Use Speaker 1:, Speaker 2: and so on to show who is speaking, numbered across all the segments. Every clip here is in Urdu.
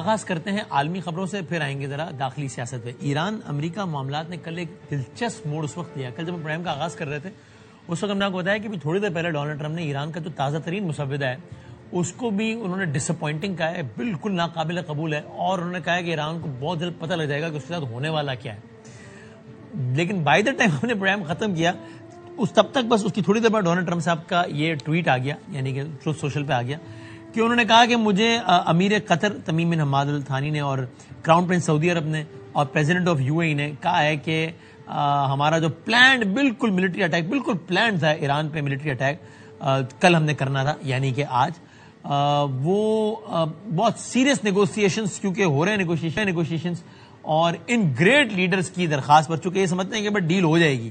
Speaker 1: آغاز کرتے ہیں عالمی خبروں سے، پھر آئیں گے ذرا داخلی سیاست پہ۔ ایران امریکہ معاملات نے کل ایک دلچسپ موڑ اس وقت لیا، کل جب ہم پروگرام کا آغاز کر رہے تھے اس وقت ہم نے آپ کو بتایا کہ تھوڑی دیر پہلے ڈونلڈ ٹرمپ نے ایران کا جو تازہ ترین مسودہ ہے اس کو بھی انہوں نے ڈس اپوائنٹنگ کہا ہے، بالکل ناقابل قبول ہے، اور انہوں نے کہا ہے کہ ایران کو بہت جلد پتہ لگ جائے گا کہ اس کے ساتھ ہونے والا کیا ہے۔ لیکن بائی دا ٹائم ہم نے پروگرام ختم کیا تب تک بس اس کی تھوڑی دیر بعد ڈونلڈ ٹرمپ صاحب کا یہ ٹویٹ آ گیا، یعنی کہ ٹروتھ سوشل پہ آ گیا کہ انہوں نے کہا کہ مجھے امیر قطر تمیم بن حماد الثانی نے اور کراؤن پرنس سعودی عرب نے اور پریزیڈنٹ آف UAE نے کہا ہے کہ ہمارا جو پلانڈ بالکل ملٹری اٹیک، بالکل پلانڈ تھا ایران پہ ملٹری اٹیک کل ہم نے کرنا تھا، یعنی کہ آج وہ بہت سیریس نیگوسیشنز کیونکہ ہو رہے ہیں نیگوشیشنز اور ان گریٹ لیڈرز کی درخواست پر، چونکہ یہ سمجھتے ہیں کہ بس ڈیل ہو جائے گی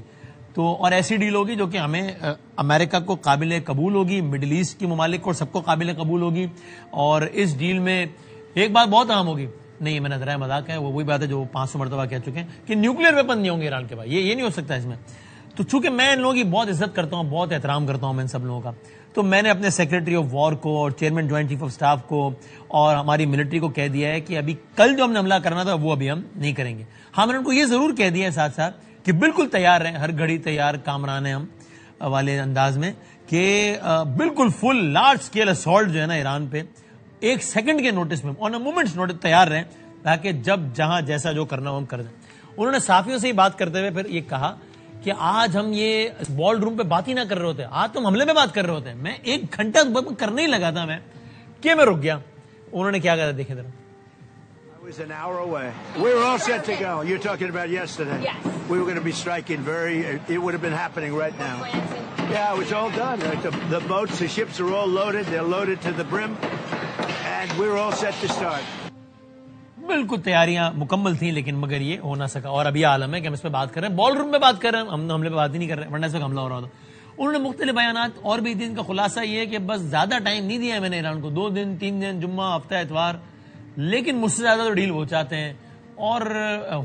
Speaker 1: تو، اور ایسی ڈیل ہوگی جو کہ ہمیں امریکہ کو قابل قبول ہوگی، مڈل ایسٹ کی ممالک کو سب کو قابل قبول ہوگی، اور اس ڈیل میں ایک بات بہت اہم ہوگی، نہیں میں نظر مذاق ہے، وہ وہی بات ہے جو 500 مرتبہ کہہ چکے ہیں کہ نیوکلیر ویپن نہیں ہوں گے ایران کے پاس، یہ نہیں ہو سکتا اس میں۔ تو چونکہ میں ان لوگوں کی بہت عزت کرتا ہوں، بہت احترام کرتا ہوں میں ان سب لوگوں کا، تو میں نے اپنے سیکرٹری آف وار کو اور chairman joint chief of staff کو اور ہماری ملٹری کو کہہ دیا ہے کہ ابھی کل جو ہم نے حملہ کرنا تھا وہ ابھی ہم نہیں کریں گے۔ ہم نے ان کو یہ ضرور کہہ دیا ہے ساتھ ساتھ کہ بالکل تیار رہیں، ہر گھڑی تیار کامران ہیں ہم والے انداز میں، کہ بالکل فل لارج سکیل اسالٹ جو ہے نا ایران پہ ایک سیکنڈ کے نوٹس میں، آن اے مومنٹس نوٹس تیار رہیں، تاکہ جب جہاں جیسا جو کرنا ہو ہم کر دیں۔ انہوں نے صحافیوں سے ہی بات کرتے ہوئے پھر یہ کہا کہ آج ہم یہ بال روم پہ بات ہی نہ کر رہے ہوتے، آج تم حملے پہ بات کر رہے ہوتے، میں 1 گھنٹہ کرنے ہی لگا تھا میں رک گیا۔ انہوں نے کیا کہا تھا دیکھیں ذرا۔
Speaker 2: It was an hour away. We were all set to go. You're talking about yesterday.
Speaker 3: Yes.
Speaker 2: We were going to be striking it would have been happening right now. Yeah, it was all done. The boats, the ships are all loaded. They're loaded to the brim. And we were all set to start.
Speaker 1: بالکل تیاریاں مکمل تھیں، لیکن مگر یہ ہو نہ سکا، اور ابھی عالم ہے کہ ہم اس پہ بات کر رہے ہیں، بال روم پہ بات کر رہے ہیں، ہم حملے پہ بات ہی نہیں کر رہے، ورنہ اس وقت حملہ ہو رہا ہوتا۔ انہوں نے مختلف بیانات اور بھی دن کا خلاصہ یہ ہے کہ بس زیادہ ٹائم نہیں دیا ہے میں نے ایران کو، 2 دن 3 دن، جمعہ ہفتہ اتوار، لیکن مجھ سے زیادہ تو ڈیل وہ چاہتے ہیں، اور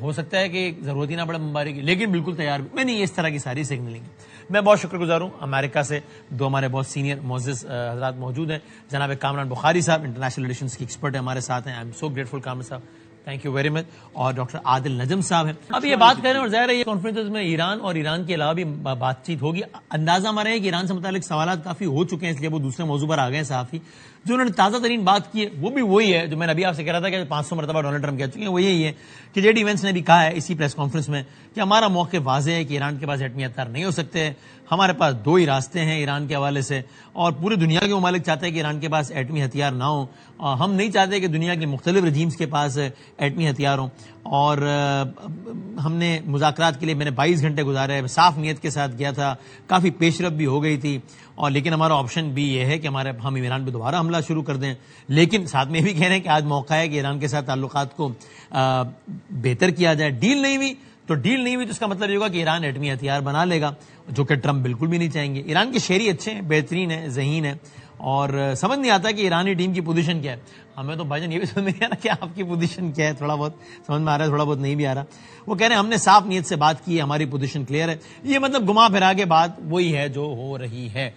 Speaker 1: ہو سکتا ہے کہ ضرورت ہی نہ پڑے ممباری کی، لیکن بالکل تیار بھی میں نہیں اس طرح کی ساری سگنلنگ۔ میں بہت شکر گزار ہوں امریکہ سے 2 ہمارے بہت سینئر معزز حضرات موجود ہیں، جناب کامران بخاری صاحب انٹرنیشنل ریلیشنز کی ایکسپرٹ ہیں ہمارے ساتھ ہیں، I am so grateful Kamran صاحب، تھینک یو ویری مچ، اور ڈاکٹر عادل نجم صاحب ہیں۔ اب یہ بات کر رہے ہیں اور ظاہر ہے یہ کانفرنسز میں ایران اور ایران کے علاوہ بھی بات چیت ہوگی۔ اندازہ ہمارا ہے کہ ایران سے متعلق سوالات کافی ہو چکے ہیں، اس لیے وہ دوسرے موضوع پر آ گئے ہیں صحافی۔ جو انہوں نے تازہ ترین بات کی ہے وہ بھی وہی ہے جو میں نے ابھی آپ سے کہہ رہا تھا کہ 500 مرتبہ ڈونلڈ ٹرمپ کہہ چکے ہیں، وہ یہی ہے کہ JD وینس نے بھی کہا ہے اسی پریس کانفرنس میں کہ ہمارا موقف واضح ہے کہ ایران کے پاس ایٹمی ہتھیار نہیں ہو سکتے، ہمارے پاس 2 ہی راستے ہیں ایران کے حوالے سے، اور پوری دنیا کے ممالک چاہتے ہیں کہ ایران کے پاس ایٹمی ہتھیار نہ ہوں، ہم نہیں چاہتے کہ دنیا کے مختلف رجیمز کے پاس ایٹمی ہتھیار ہوں، اور ہم نے مذاکرات کے لیے میں نے 22 گھنٹے گزارے، صاف نیت کے ساتھ گیا تھا، کافی پیش رفت بھی ہو گئی تھی، اور لیکن ہمارا آپشن بھی یہ ہے کہ ہم ایران پہ دوبارہ حملہ شروع کر دیں، لیکن ساتھ میں بھی کہہ رہے ہیں کہ آج موقع ہے کہ ایران کے ساتھ تعلقات کو بہتر کیا جائے۔ ڈیل نہیں ہوئی تو اس کا مطلب یہ ہوگا کہ ایران ایٹمی ہتھیار بنا لے گا، جو کہ ٹرمپ بالکل بھی نہیں چاہیں گے۔ ایران کے شہری اچھے ہیں، بہترین ہیں، ذہین ہیں، اور سمجھ نہیں آتا کہ ایرانی ٹیم کی پوزیشن کیا ہے۔ ہمیں تو بھائی جان یہ بھی سمجھ نہیں آ رہا کہ آپ کی پوزیشن کیا ہے، تھوڑا بہت سمجھ میں آ رہا ہے، تھوڑا بہت نہیں بھی آ رہا۔ وہ کہہ رہے ہیں ہم نے صاف نیت سے بات کی ہے، ہماری پوزیشن کلیئر ہے، یہ مطلب گھما پھرا کے بات وہی ہے جو ہو رہی ہے۔